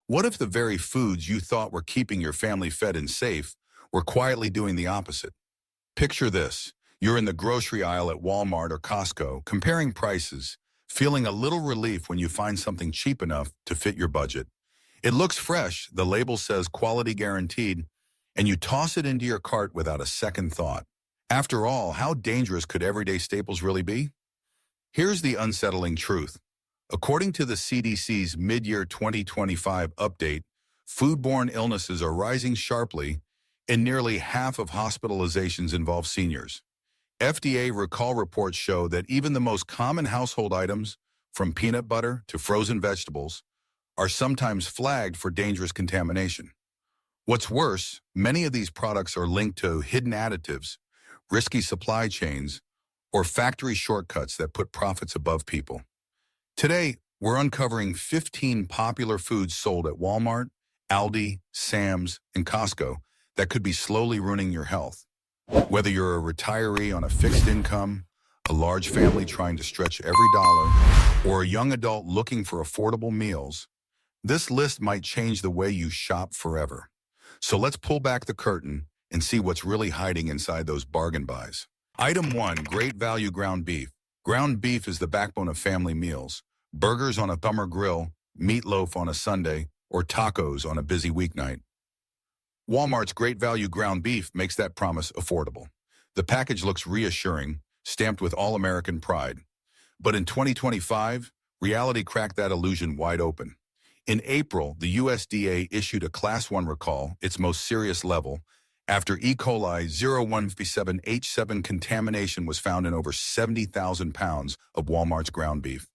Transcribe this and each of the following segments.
What if the very foods you thought were keeping your family fed and safe were quietly doing the opposite? Picture this. You're in the grocery aisle at Walmart or Costco, comparing prices, feeling a little relief when you find something cheap enough to fit your budget. It looks fresh, the label says quality guaranteed, and you toss it into your cart without a second thought. After all, how dangerous could everyday staples really be? Here's the unsettling truth. According to the CDC's mid-year 2025 update, foodborne illnesses are rising sharply, and nearly half of hospitalizations involve seniors. FDA recall reports show that even the most common household items, from peanut butter to frozen vegetables, are sometimes flagged for dangerous contamination. What's worse, many of these products are linked to hidden additives, risky supply chains, or factory shortcuts that put profits above people. Today, we're uncovering 15 popular foods sold at Walmart, Aldi, Sam's, and Costco that could be slowly ruining your health. Whether you're a retiree on a fixed income, a large family trying to stretch every dollar, or a young adult looking for affordable meals, this list might change the way you shop forever. So let's pull back the curtain and see what's really hiding inside those bargain buys. Item 1, great value ground beef. Ground beef is the backbone of family meals. Burgers on a summer grill, meatloaf on a Sunday, or tacos on a busy weeknight. Walmart's great value ground beef makes that promise affordable. The package looks reassuring, stamped with all-American pride. But in 2025, reality cracked that illusion wide open. In April, the USDA issued a Class 1 recall, its most serious level, after E. coli 0157H7 contamination was found in over 70,000 pounds of Walmart's ground beef.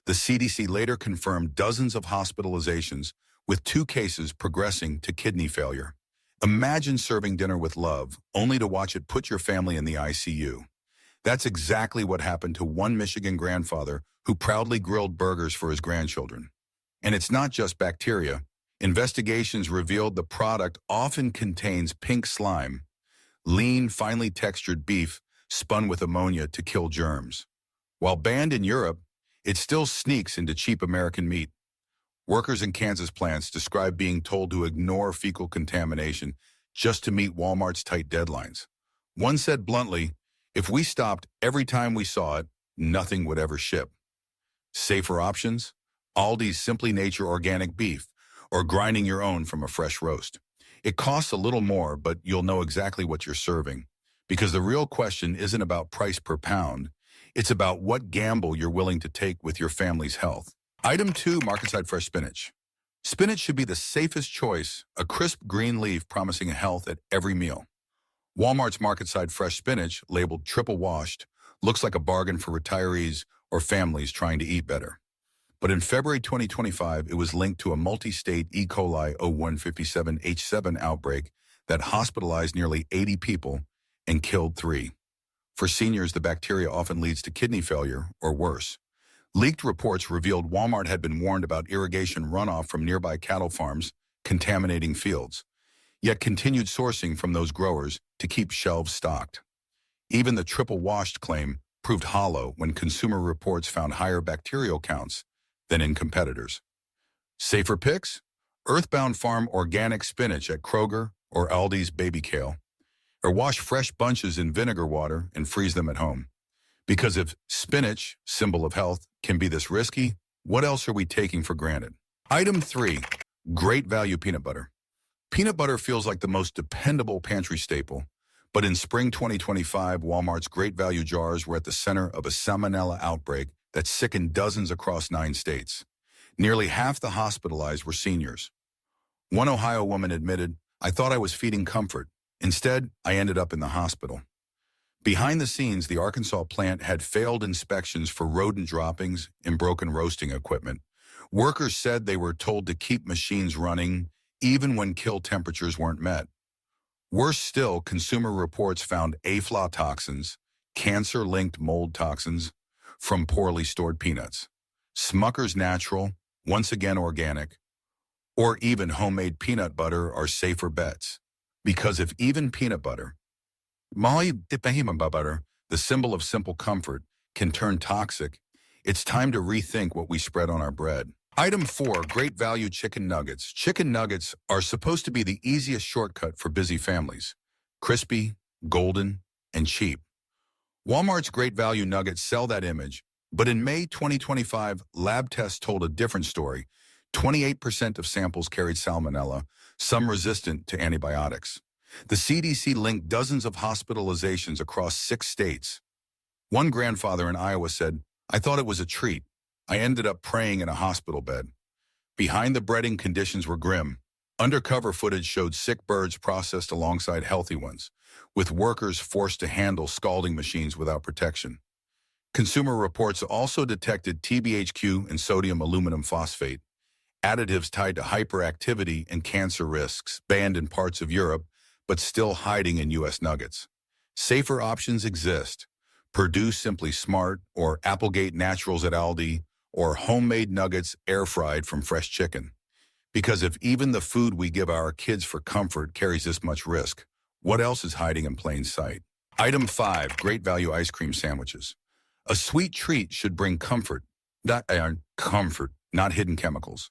The CDC later confirmed dozens of hospitalizations, with 2 cases progressing to kidney failure. Imagine serving dinner with love, only to watch it put your family in the ICU. That's exactly what happened to one Michigan grandfather who proudly grilled burgers for his grandchildren. And it's not just bacteria. Investigations revealed the product often contains pink slime, lean, finely textured beef spun with ammonia to kill germs. While banned in Europe, it still sneaks into cheap American meat. Workers in Kansas plants describe being told to ignore fecal contamination just to meet Walmart's tight deadlines. One said bluntly, if we stopped every time we saw it, nothing would ever ship. Safer options? Aldi's Simply Nature organic beef, or grinding your own from a fresh roast. It costs a little more, but you'll know exactly what you're serving. Because the real question isn't about price per pound, it's about what gamble you're willing to take with your family's health. Item 2, market-side fresh spinach. Spinach should be the safest choice, a crisp green leaf promising health at every meal. Walmart's market-side fresh spinach, labeled triple washed, looks like a bargain for retirees or families trying to eat better. But in February 2025, it was linked to a multi-state E. coli 0157H7 outbreak that hospitalized nearly 80 people and killed 3. For seniors, the bacteria often leads to kidney failure or worse. Leaked reports revealed Walmart had been warned about irrigation runoff from nearby cattle farms contaminating fields, yet continued sourcing from those growers to keep shelves stocked. Even the triple-washed claim proved hollow when Consumer Reports found higher bacterial counts than in competitors. Safer picks? Earthbound Farm organic spinach at Kroger or Aldi's baby kale. Or wash fresh bunches in vinegar water and freeze them at home. Because if spinach, symbol of health, can be this risky, what else are we taking for granted? Item 3, great value peanut butter. Peanut butter feels like the most dependable pantry staple, but in spring 2025, Walmart's great value jars were at the center of a salmonella outbreak that sickened dozens across 9 states. Nearly half the hospitalized were seniors. One Ohio woman admitted, "I thought I was feeding comfort. Instead, I ended up in the hospital." Behind the scenes, the Arkansas plant had failed inspections for rodent droppings and broken roasting equipment. Workers said they were told to keep machines running even when kill temperatures weren't met. Worse still, Consumer Reports found aflatoxins, cancer-linked mold toxins, from poorly stored peanuts. Smucker's Natural, once again organic, or even homemade peanut butter are safer bets. Because if even peanut butter, the symbol of simple comfort, can turn toxic, it's time to rethink what we spread on our bread. Item 4, great value chicken nuggets. Chicken nuggets are supposed to be the easiest shortcut for busy families. Crispy, golden, and cheap. Walmart's great value nuggets sell that image, but in May 2025, lab tests told a different story. 28% of samples carried salmonella, some resistant to antibiotics. The CDC linked dozens of hospitalizations across 6 states. One grandfather in Iowa said, "I thought it was a treat. I ended up praying in a hospital bed." Behind the breading, conditions were grim. Undercover footage showed sick birds processed alongside healthy ones, with workers forced to handle scalding machines without protection. Consumer reports also detected TBHQ and sodium aluminum phosphate, additives tied to hyperactivity and cancer risks, banned in parts of Europe, but still hiding in U.S. nuggets. Safer options exist. Purdue Simply Smart, or Applegate Naturals at Aldi, or homemade nuggets air-fried from fresh chicken. Because if even the food we give our kids for comfort carries this much risk, what else is hiding in plain sight? Item 5, great value ice cream sandwiches. A sweet treat should bring comfort, not hidden chemicals.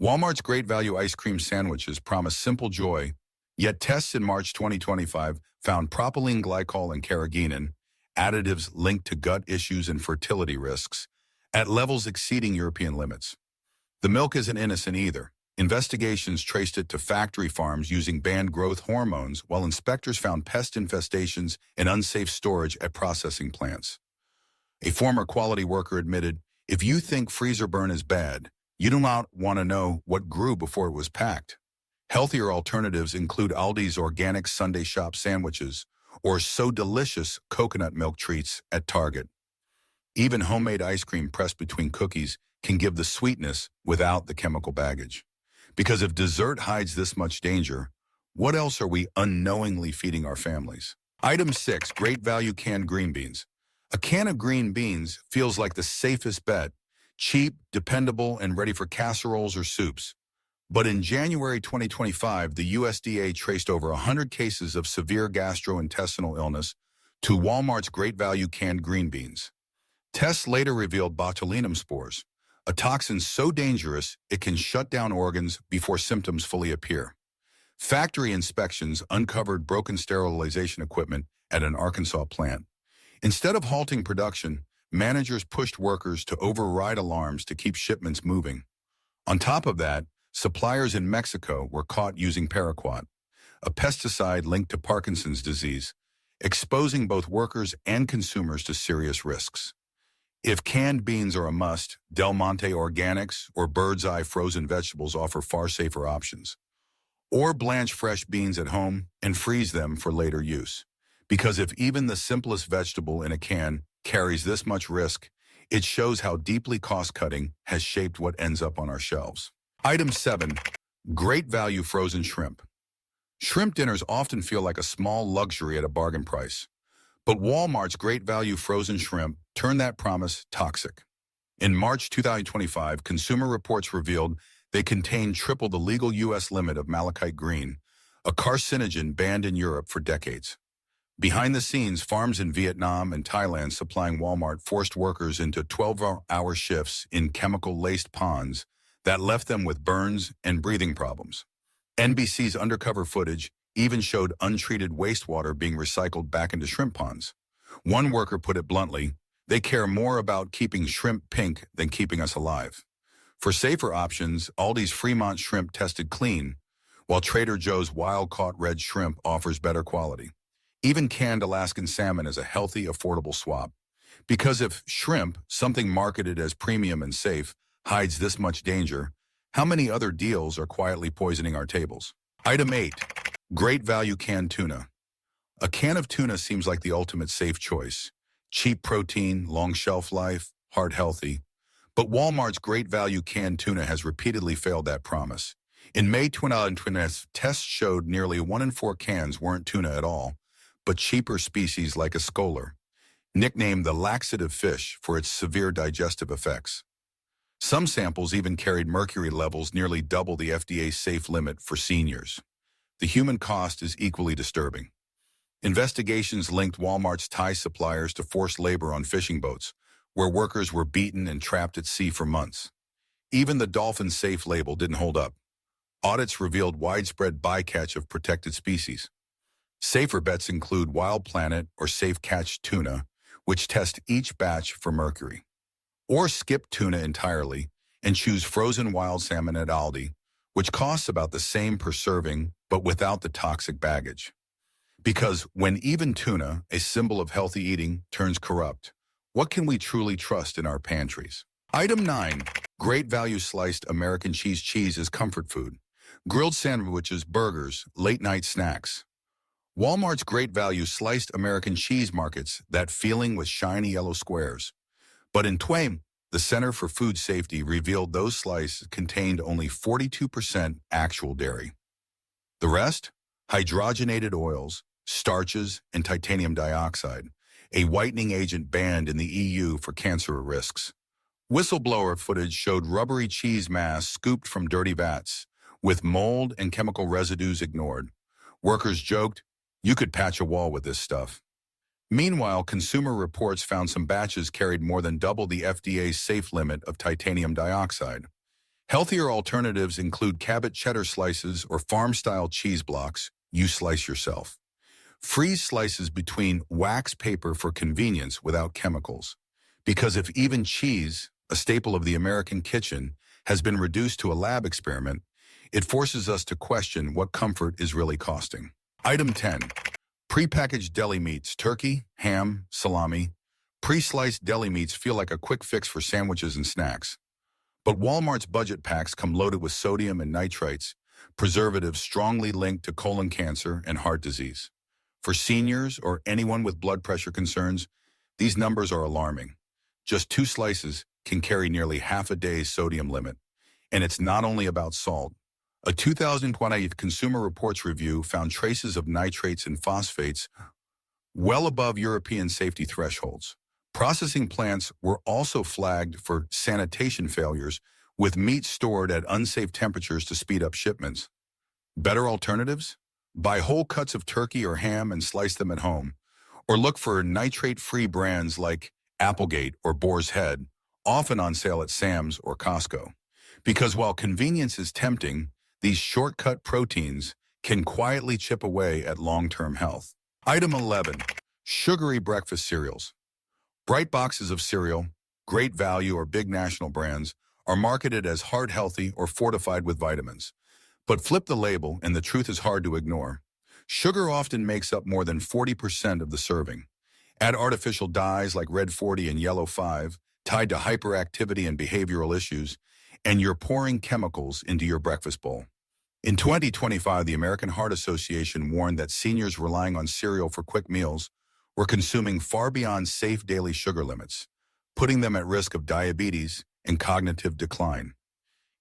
Walmart's great value ice cream sandwiches promise simple joy, yet tests in March 2025 found propylene glycol and carrageenan, additives linked to gut issues and fertility risks, at levels exceeding European limits. The milk isn't innocent either. Investigations traced it to factory farms using banned growth hormones, while inspectors found pest infestations and unsafe storage at processing plants. A former quality worker admitted, "If you think freezer burn is bad, you do not want to know what grew before it was packed." Healthier alternatives include Aldi's organic Sunday shop sandwiches or So Delicious coconut milk treats at Target. Even homemade ice cream pressed between cookies can give the sweetness without the chemical baggage. Because if dessert hides this much danger, what else are we unknowingly feeding our families? Item 6, great value canned green beans. A can of green beans feels like the safest bet, cheap, dependable, and ready for casseroles or soups. But in January 2025, the USDA traced over 100 cases of severe gastrointestinal illness to Walmart's great value canned green beans. Tests later revealed botulinum spores, a toxin so dangerous it can shut down organs before symptoms fully appear. Factory inspections uncovered broken sterilization equipment at an Arkansas plant. Instead of halting production, managers pushed workers to override alarms to keep shipments moving. On top of that, suppliers in Mexico were caught using paraquat, a pesticide linked to Parkinson's disease, exposing both workers and consumers to serious risks. If canned beans are a must, Del Monte Organics or Bird's Eye frozen vegetables offer far safer options. Or blanch fresh beans at home and freeze them for later use. Because if even the simplest vegetable in a can carries this much risk, it shows how deeply cost-cutting has shaped what ends up on our shelves. Item 7, great value frozen shrimp. Shrimp dinners often feel like a small luxury at a bargain price. But Walmart's great value frozen shrimp turned that promise toxic. In March 2025, Consumer Reports revealed they contained triple the legal U.S. limit of malachite green, a carcinogen banned in Europe for decades. Behind the scenes, farms in Vietnam and Thailand supplying Walmart forced workers into 12-hour shifts in chemical-laced ponds that left them with burns and breathing problems. NBC's undercover footage even showed untreated wastewater being recycled back into shrimp ponds. One worker put it bluntly, "They care more about keeping shrimp pink than keeping us alive." For safer options, Aldi's Fremont shrimp tested clean, while Trader Joe's wild-caught red shrimp offers better quality. Even canned Alaskan salmon is a healthy, affordable swap. Because if shrimp, something marketed as premium and safe, hides this much danger, how many other deals are quietly poisoning our tables? Item 8. Great value canned tuna. A can of tuna seems like the ultimate safe choice. Cheap protein, long shelf life, heart healthy. But Walmart's great value canned tuna has repeatedly failed that promise. In May 2020, tests showed nearly 1 in 4 cans weren't tuna at all, but cheaper species like a scholar, nicknamed the laxative fish for its severe digestive effects. Some samples even carried mercury levels nearly double the FDA's safe limit for seniors. The human cost is equally disturbing. Investigations linked Walmart's Thai suppliers to forced labor on fishing boats, where workers were beaten and trapped at sea for months. Even the dolphin safe label didn't hold up. Audits revealed widespread bycatch of protected species. Safer bets include Wild Planet or Safe Catch Tuna, which test each batch for mercury. Or skip tuna entirely and choose frozen wild salmon at Aldi, which costs about the same per serving but without the toxic baggage. Because when even tuna, a symbol of healthy eating, turns corrupt, what can we truly trust in our pantries? Item 9. Great value sliced American cheese is comfort food. Grilled sandwiches, burgers, late-night snacks. Walmart's Great Value sliced American cheese markets that feeling with shiny yellow squares. But in Twain, the Center for Food Safety revealed those slices contained only 42% actual dairy. The rest? Hydrogenated oils, starches, and titanium dioxide, a whitening agent banned in the EU for cancer risks. Whistleblower footage showed rubbery cheese mass scooped from dirty vats, with mold and chemical residues ignored. Workers joked, "You could patch a wall with this stuff." Meanwhile, Consumer Reports found some batches carried more than double the FDA's safe limit of titanium dioxide. Healthier alternatives include Cabot cheddar slices or farm-style cheese blocks you slice yourself. Freeze slices between wax paper for convenience without chemicals. Because if even cheese, a staple of the American kitchen, has been reduced to a lab experiment, it forces us to question what comfort is really costing. Item 10. Prepackaged deli meats, turkey, ham, salami. Pre-sliced deli meats feel like a quick fix for sandwiches and snacks. But Walmart's budget packs come loaded with sodium and nitrates, preservatives strongly linked to colon cancer and heart disease. For seniors or anyone with blood pressure concerns, these numbers are alarming. Just 2 slices can carry nearly half a day's sodium limit. And it's not only about salt. A 2020 Consumer Reports review found traces of nitrates and phosphates well above European safety thresholds. Processing plants were also flagged for sanitation failures, with meat stored at unsafe temperatures to speed up shipments. Better alternatives? Buy whole cuts of turkey or ham and slice them at home. Or look for nitrate-free brands like Applegate or Boar's Head, often on sale at Sam's or Costco. Because while convenience is tempting, these shortcut proteins can quietly chip away at long-term health. Item 11. Sugary breakfast cereals. Bright boxes of cereal, Great Value or big national brands, are marketed as heart healthy or fortified with vitamins. But flip the label and the truth is hard to ignore. Sugar often makes up more than 40% of the serving. Add artificial dyes like red 40 and yellow 5, tied to hyperactivity and behavioral issues, and you're pouring chemicals into your breakfast bowl. In 2025, the American Heart Association warned that seniors relying on cereal for quick meals were consuming far beyond safe daily sugar limits, putting them at risk of diabetes and cognitive decline.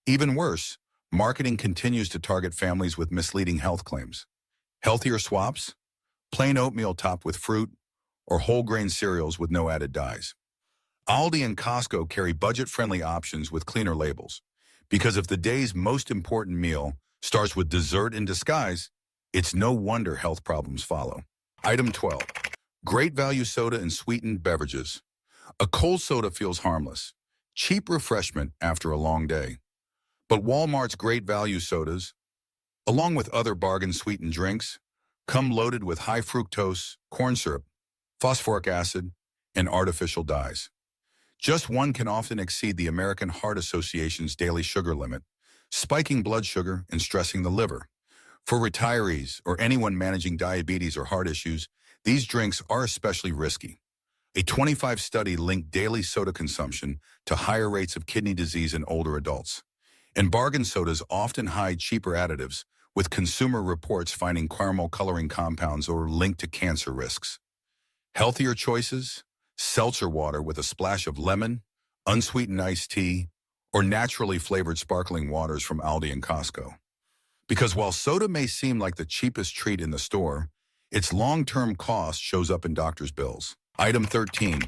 Even worse, marketing continues to target families with misleading health claims. Healthier swaps? Plain oatmeal topped with fruit, or whole grain cereals with no added dyes. Aldi and Costco carry budget-friendly options with cleaner labels, because if the day's most important meal starts with dessert in disguise, it's no wonder health problems follow. Item 12. Great Value soda and sweetened beverages. A cold soda feels harmless, cheap refreshment after a long day. But Walmart's Great Value sodas, along with other bargain sweetened drinks, come loaded with high fructose, corn syrup, phosphoric acid, and artificial dyes. Just one can often exceed the American Heart Association's daily sugar limit, spiking blood sugar and stressing the liver. For retirees or anyone managing diabetes or heart issues, these drinks are especially risky. A 25 study linked daily soda consumption to higher rates of kidney disease in older adults. And bargain sodas often hide cheaper additives, with Consumer Reports finding caramel coloring compounds or linked to cancer risks. Healthier choices? Seltzer water with a splash of lemon, unsweetened iced tea, or naturally flavored sparkling waters from Aldi and Costco. Because while soda may seem like the cheapest treat in the store, its long-term cost shows up in doctors' bills. Item 13.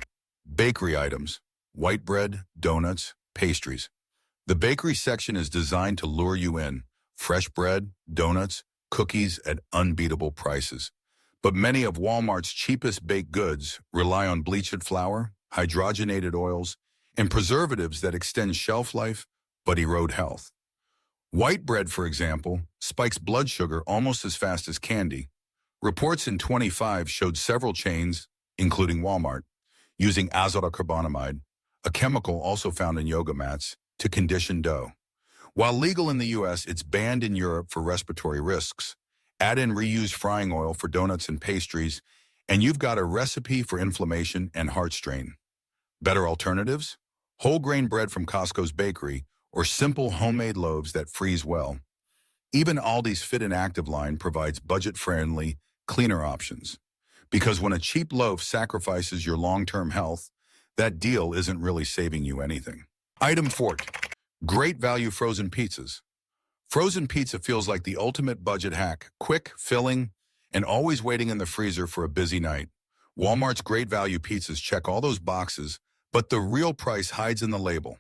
Bakery items. White bread, donuts, pastries. The bakery section is designed to lure you in. Fresh bread, donuts, cookies at unbeatable prices. But many of Walmart's cheapest baked goods rely on bleached flour, hydrogenated oils, and preservatives that extend shelf life but erode health. White bread, for example, spikes blood sugar almost as fast as candy. Reports in 25 showed several chains, including Walmart, using azotocarbonamide, a chemical also found in yoga mats, to condition dough. While legal in the US, it's banned in Europe for respiratory risks. Add in reused frying oil for donuts and pastries, and you've got a recipe for inflammation and heart strain. Better alternatives? Whole grain bread from Costco's bakery, or simple homemade loaves that freeze well. Even Aldi's Fit and Active line provides budget-friendly, cleaner options. Because when a cheap loaf sacrifices your long-term health, that deal isn't really saving you anything. Item 4. Great value frozen pizzas. Frozen pizza feels like the ultimate budget hack, quick, filling, and always waiting in the freezer for a busy night. Walmart's great value pizzas check all those boxes, but the real price hides in the label.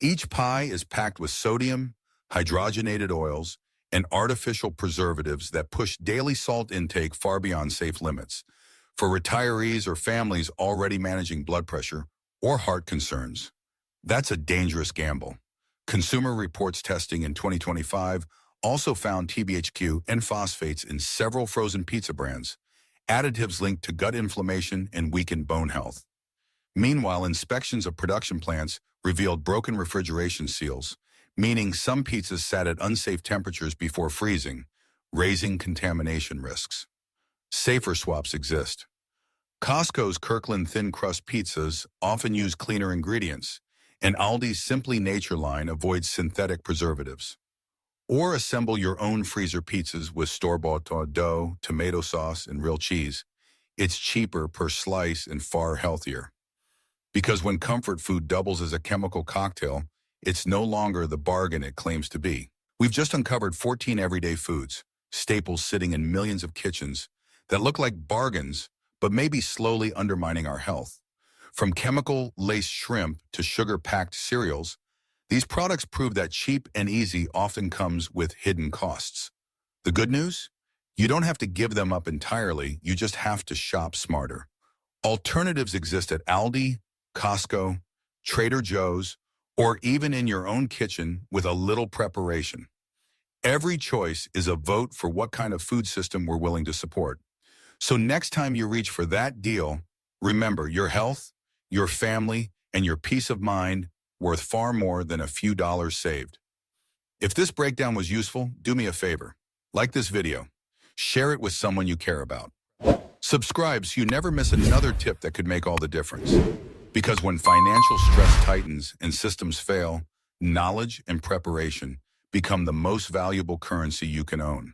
Each pie is packed with sodium, hydrogenated oils, and artificial preservatives that push daily salt intake far beyond safe limits. For retirees or families already managing blood pressure or heart concerns, that's a dangerous gamble. Consumer Reports testing in 2025 also found TBHQ and phosphates in several frozen pizza brands, additives linked to gut inflammation and weakened bone health. Meanwhile, inspections of production plants revealed broken refrigeration seals, meaning some pizzas sat at unsafe temperatures before freezing, raising contamination risks. Safer swaps exist. Costco's Kirkland thin crust pizzas often use cleaner ingredients, and Aldi's Simply Nature line avoids synthetic preservatives. Or assemble your own freezer pizzas with store-bought dough, tomato sauce, and real cheese. It's cheaper per slice and far healthier. Because when comfort food doubles as a chemical cocktail, it's no longer the bargain it claims to be. We've just uncovered 14 everyday foods, staples sitting in millions of kitchens, that look like bargains, but may be slowly undermining our health. From chemical-laced shrimp to sugar-packed cereals, these products prove that cheap and easy often comes with hidden costs. The good news? You don't have to give them up entirely, you just have to shop smarter. Alternatives exist at Aldi, Costco, Trader Joe's, or even in your own kitchen with a little preparation. Every choice is a vote for what kind of food system we're willing to support. So next time you reach for that deal, remember your health, your family, and your peace of mind worth far more than a few dollars saved. If this breakdown was useful, do me a favor. Like this video. Share it with someone you care about. Subscribe so you never miss another tip that could make all the difference. Because when financial stress tightens and systems fail, knowledge and preparation become the most valuable currency you can own.